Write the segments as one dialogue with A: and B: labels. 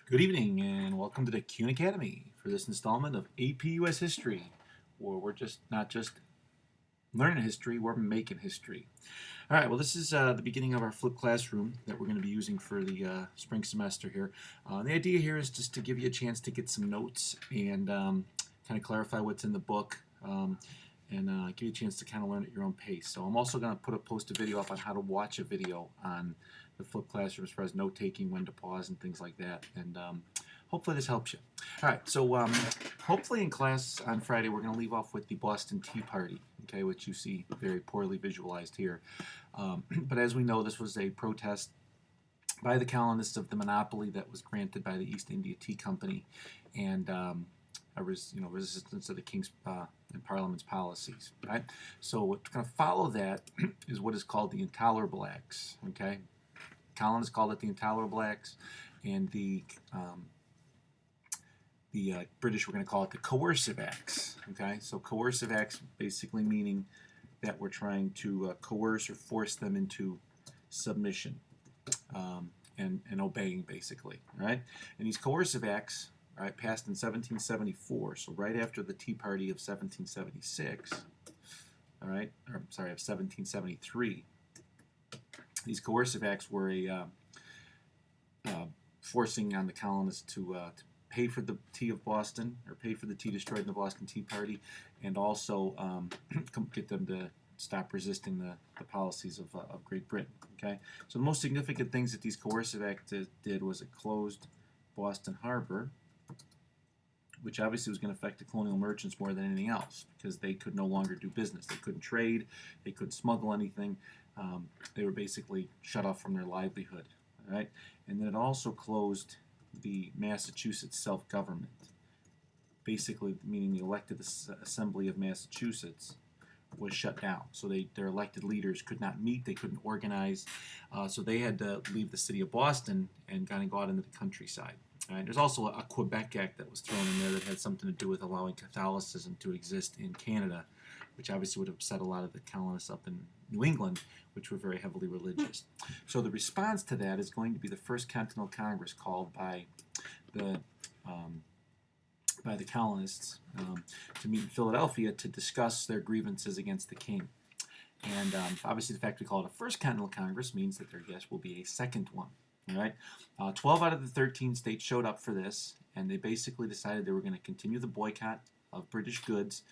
A: Good evening and welcome to the Kuhn Academy for this installment of AP US History, where we're just not just learning history, we're making history. All right, well, this is the beginning of our flipped classroom that we're going to be using for the spring semester here. The idea here is just to give you a chance to get some notes and kind of clarify what's in the book. And give you a chance to kind of learn at your own pace. So I'm also going to post a video up on how to watch a video on the flipped classroom as far as note taking, when to pause, and things like that. And hopefully this helps you. All right, so hopefully in class on Friday we're going to leave off with the Boston Tea Party, okay, which you see very poorly visualized here. But as we know, this was a protest by the colonists of the monopoly that was granted by the East India Tea Company, and resistance to the King's and Parliament's policies. Right. So what's going to follow that is what is called the Intolerable Acts. Okay. Colonists called it the Intolerable Acts, and the British were going to call it the Coercive Acts. Okay. So Coercive Acts basically meaning that we're trying to coerce or force them into submission and obeying, basically. Right. And these Coercive Acts, right, passed in 1774, so right after the Tea Party of 1776, all right, or sorry, of 1773. These coercive acts were a forcing on the colonists to pay for the tea of Boston, or pay for the tea destroyed in the Boston Tea Party, and also get them to stop resisting the policies of Great Britain. Okay, so the most significant things that these coercive acts did was it closed Boston Harbor, which obviously was going to affect the colonial merchants more than anything else, because they could no longer do business. They couldn't trade, they couldn't smuggle anything. They were basically shut off from their livelihood. All right? And then it also closed the Massachusetts self-government, basically meaning the elected assembly of Massachusetts was shut down. So their elected leaders could not meet, they couldn't organize, so they had to leave the city of Boston and kind of go out into the countryside. Right. There's also a Quebec Act that was thrown in there that had something to do with allowing Catholicism to exist in Canada, which obviously would have upset a lot of the colonists up in New England, which were very heavily religious. So the response to that is going to be the First Continental Congress called by the colonists to meet in Philadelphia to discuss their grievances against the king. And obviously the fact we call it a First Continental Congress means that there, yes, will be a second one. All right, 12 out of the 13 states showed up for this, and they basically decided they were going to continue the boycott of British goods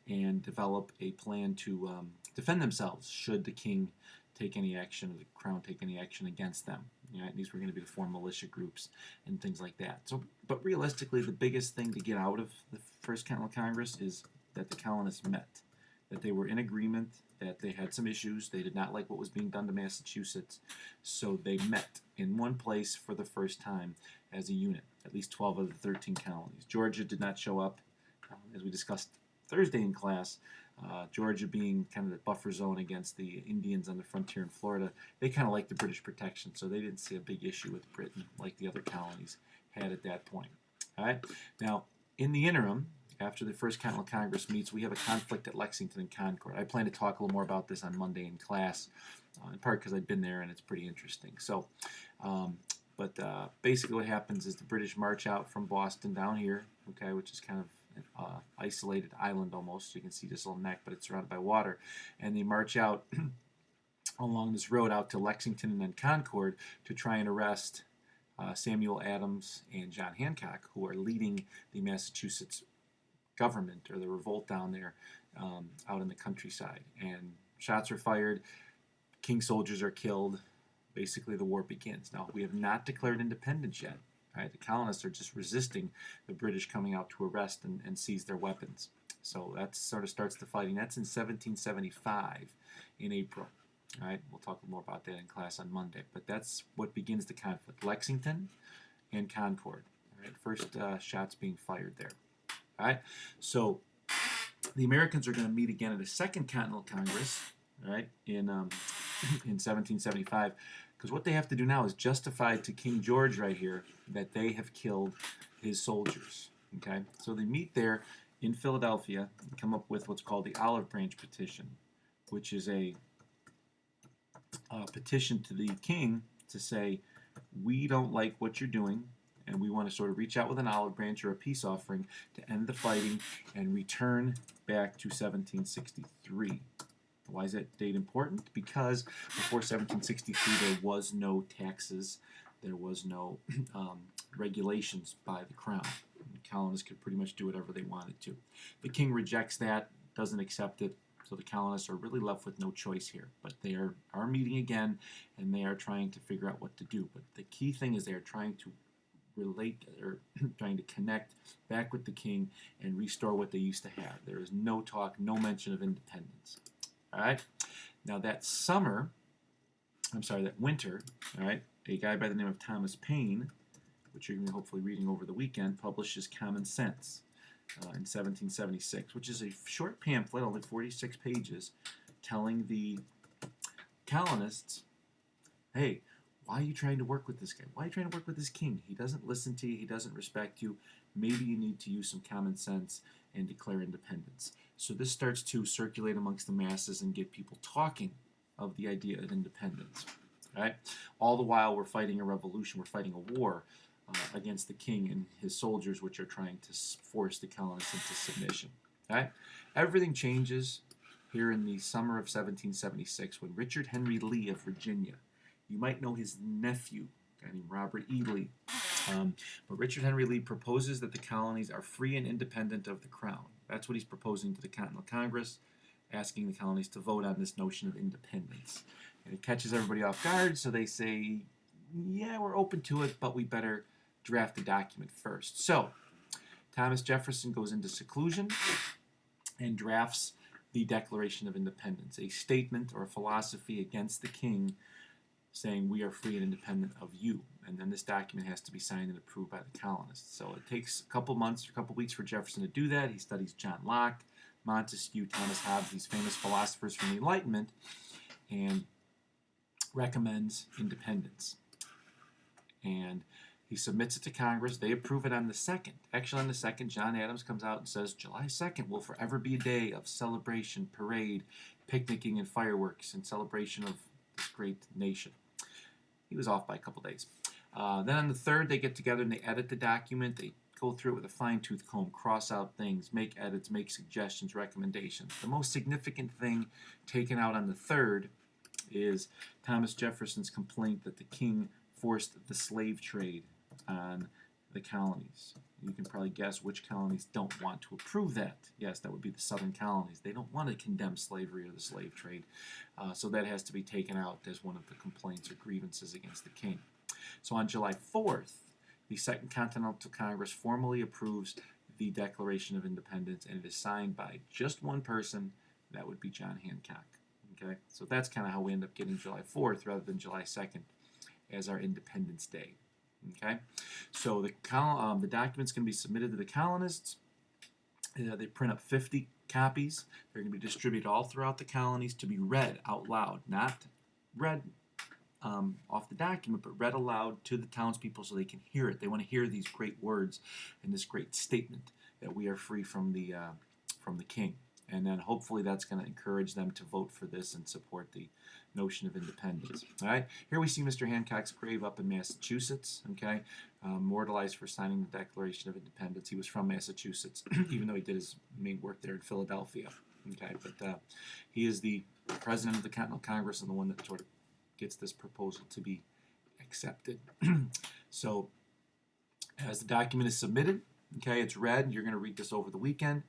A: and develop a plan to defend themselves should the king take any action, or the crown take any action against them. All right, these were going to be to form militia groups and things like that. So, but realistically, the biggest thing to get out of the First Continental Congress is that the colonists met, that they were in agreement, that they had some issues. They did not like what was being done to Massachusetts, so they met in one place for the first time as a unit, at least 12 of the 13 colonies. Georgia did not show up, as we discussed Thursday in class. Georgia being kind of the buffer zone against the Indians on the frontier in Florida, they kind of liked the British protection, so they didn't see a big issue with Britain like the other colonies had at that point. All right. Now, in the interim, after the First Continental Congress meets, we have a conflict at Lexington and Concord. I plan to talk a little more about this on Monday in class, in part because I've been there and it's pretty interesting. So, basically what happens is the British march out from Boston down here, okay, which is kind of an isolated island almost. You can see this little neck, but it's surrounded by water. And they march out along this road out to Lexington and then Concord to try and arrest Samuel Adams and John Hancock, who are leading the Massachusetts government, or the revolt down there out in the countryside. And shots are fired, King soldiers are killed. Basically the war begins. Now, we have not declared independence yet. Right? The colonists are just resisting the British coming out to arrest and seize their weapons. So that sort of starts the fighting. That's in 1775 in April. All right? We'll talk more about that in class on Monday. But that's what begins the conflict. Lexington and Concord. All right? First shots being fired there. All right, so the Americans are going to meet again at a Second Continental Congress, all right, in 1775, because what they have to do now is justify to King George right here that they have killed his soldiers. Okay, so they meet there in Philadelphia and come up with what's called the Olive Branch Petition, which is a petition to the king to say, we don't like what you're doing, and we want to sort of reach out with an olive branch or a peace offering to end the fighting and return back to 1763. Why is that date important? Because before 1763 there was no taxes, there was no regulations by the crown. The colonists could pretty much do whatever they wanted to. The king rejects that, doesn't accept it, so the colonists are really left with no choice here. But they are meeting again, and they are trying to figure out what to do. But the key thing is they are trying to relate, or trying to connect back with the king and restore what they used to have. There is no talk, no mention of independence. All right? Now that winter, all right, a guy by the name of Thomas Paine, which you're going to be hopefully reading over the weekend, publishes Common Sense in 1776, which is a short pamphlet, only 46 pages, telling the colonists, hey, why are you trying to work with this guy? Why are you trying to work with this king? He doesn't listen to you. He doesn't respect you. Maybe you need to use some common sense and declare independence. So this starts to circulate amongst the masses and get people talking of the idea of independence. Right? All the while we're fighting a revolution, we're fighting a war against the king and his soldiers, which are trying to force the colonists into submission. Right? Everything changes here in the summer of 1776 when Richard Henry Lee of Virginia, you might know his nephew, a guy named Robert E. Lee, but Richard Henry Lee proposes that the colonies are free and independent of the crown. That's what he's proposing to the Continental Congress, asking the colonies to vote on this notion of independence. And it catches everybody off guard, so they say, yeah, we're open to it, but we better draft the document first. So Thomas Jefferson goes into seclusion and drafts the Declaration of Independence, a statement or a philosophy against the king saying we are free and independent of you. And then this document has to be signed and approved by the colonists. So it takes a couple months or a couple weeks for Jefferson to do that. He studies John Locke, Montesquieu, Thomas Hobbes, these famous philosophers from the Enlightenment, and recommends independence. And he submits it to Congress. They approve it on the 2nd. Actually, on the 2nd, John Adams comes out and says, July 2nd will forever be a day of celebration, parade, picnicking, and fireworks in celebration of this great nation. He was off by a couple days. Then on the 3rd, they get together and they edit the document. They go through it with a fine-tooth comb, cross out things, make edits, make suggestions, recommendations. The most significant thing taken out on the 3rd is Thomas Jefferson's complaint that the king forced the slave trade on the colonies. You can probably guess which colonies don't want to approve that. Yes, that would be the southern colonies. They don't want to condemn slavery or the slave trade. So that has to be taken out as one of the complaints or grievances against the king. So on July 4th, the Second Continental Congress formally approves the Declaration of Independence, and it is signed by just one person. That would be John Hancock. Okay, so that's kind of how we end up getting July 4th rather than July 2nd as our Independence Day. Okay, so the documents can be submitted to the colonists. They print up 50 copies. They're going to be distributed all throughout the colonies to be read out loud, not read off the document, but read aloud to the townspeople so they can hear it. They want to hear these great words and this great statement that we are free from the king. And then hopefully that's going to encourage them to vote for this and support the notion of independence. All right, here we see Mr. Hancock's grave up in Massachusetts. Okay, immortalized for signing the Declaration of Independence. He was from Massachusetts, even though he did his main work there in Philadelphia. Okay, but he is the president of the Continental Congress and the one that sort of gets this proposal to be accepted. So, as the document is submitted, okay, it's read. You're going to read this over the weekend.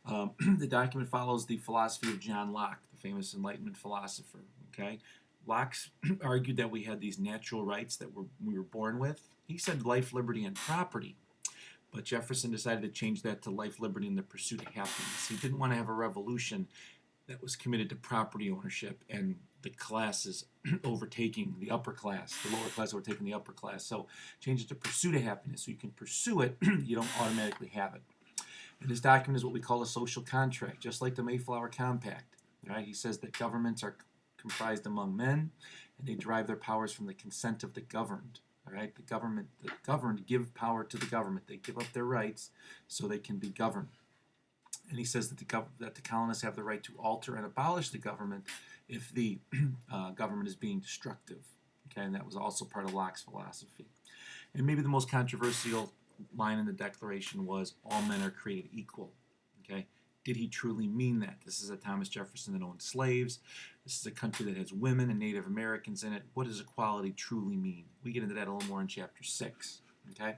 A: The document follows the philosophy of John Locke, the famous Enlightenment philosopher. Okay, Locke's argued that we had these natural rights that we were born with. He said life, liberty, and property, but Jefferson decided to change that to life, liberty, and the pursuit of happiness. He didn't want to have a revolution that was committed to property ownership and the classes overtaking the upper class, the lower class overtaking the upper class. So change it to pursuit of happiness. So you can pursue it, you don't automatically have it. And this document is what we call a social contract, just like the Mayflower Compact. Right? He says that governments are comprised among men, and they derive their powers from the consent of the governed. All right? The governed give power to the government. They give up their rights so they can be governed. And he says that the colonists have the right to alter and abolish the government if the government is being destructive. Okay, and that was also part of Locke's philosophy. And maybe the most controversial line in the Declaration was, all men are created equal. Okay? Did he truly mean that? This is a Thomas Jefferson that owned slaves. This is a country that has women and Native Americans in it. What does equality truly mean? We get into that a little more in chapter 6. Okay?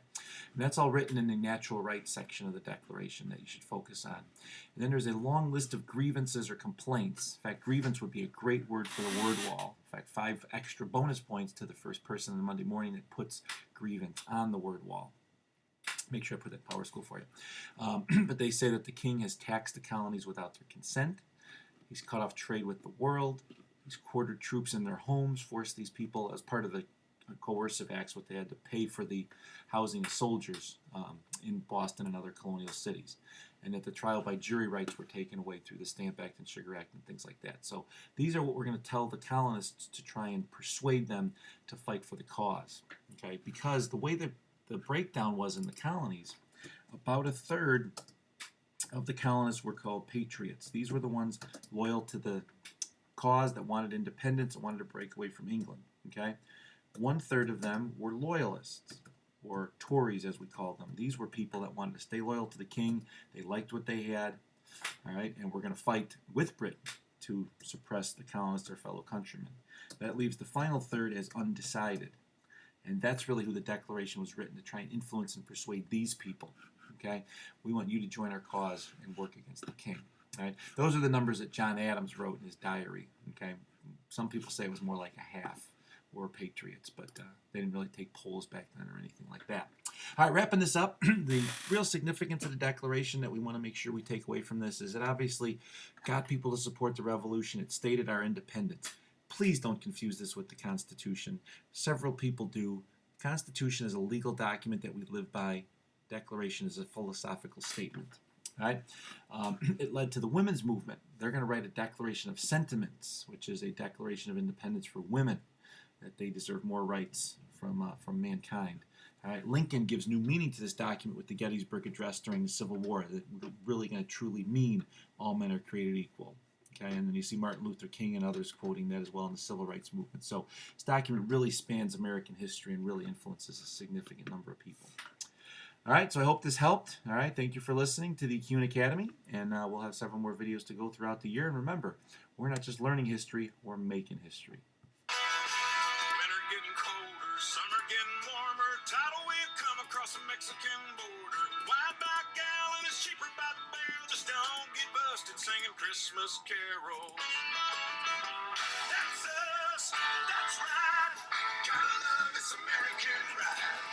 A: And that's all written in the natural rights section of the Declaration that you should focus on. And then there's a long list of grievances or complaints. In fact, grievance would be a great word for the word wall. In fact, 5 extra bonus points to the first person on Monday morning that puts grievance on the word wall. Make sure I put that in Power School for you. But they say that the king has taxed the colonies without their consent. He's cut off trade with the world. He's quartered troops in their homes, forced these people, as part of the coercive acts, what they had to pay for the housing of soldiers in Boston and other colonial cities. And that the trial by jury rights were taken away through the Stamp Act and Sugar Act and things like that. So these are what we're going to tell the colonists to try and persuade them to fight for the cause. Okay? Because the way the breakdown was in the colonies, about a third of the colonists were called patriots. These were the ones loyal to the cause, that wanted independence, that wanted to break away from England. Okay? 1/3 of them were loyalists, or Tories as we call them. These were people that wanted to stay loyal to the king. They liked what they had, all right, and we're going to fight with Britain to suppress the colonists, their fellow countrymen. That leaves the final third as undecided. And that's really who the Declaration was written to try and influence and persuade these people. Okay? We want you to join our cause and work against the king. Right? Those are the numbers that John Adams wrote in his diary. Okay? Some people say it was more like a half were patriots, but they didn't really take polls back then or anything like that. All right, wrapping this up, the real significance of the Declaration that we want to make sure we take away from this is it obviously got people to support the revolution. It stated our independence. Please don't confuse this with the Constitution. Several people do. The Constitution is a legal document that we live by. Declaration is a philosophical statement. All right? It led to the women's movement. They're going to write a Declaration of Sentiments, which is a declaration of independence for women, that they deserve more rights from mankind. All right? Lincoln gives new meaning to this document with the Gettysburg Address during the Civil War, that we're really going to truly mean all men are created equal. Okay? And then you see Martin Luther King and others quoting that as well in the Civil Rights Movement. So this document really spans American history and really influences a significant number of people. All right, so I hope this helped. All right, thank you for listening to the Kuhn Academy, and we'll have several more videos to go throughout the year. And remember, we're not just learning history, we're making history.
B: Winter getting colder, summer getting warmer, tidal wave come across the Mexican border. Wide back gallon is cheaper by the barrel, just don't get busted singing Christmas carols. That's us, that's right, gotta love this American ride.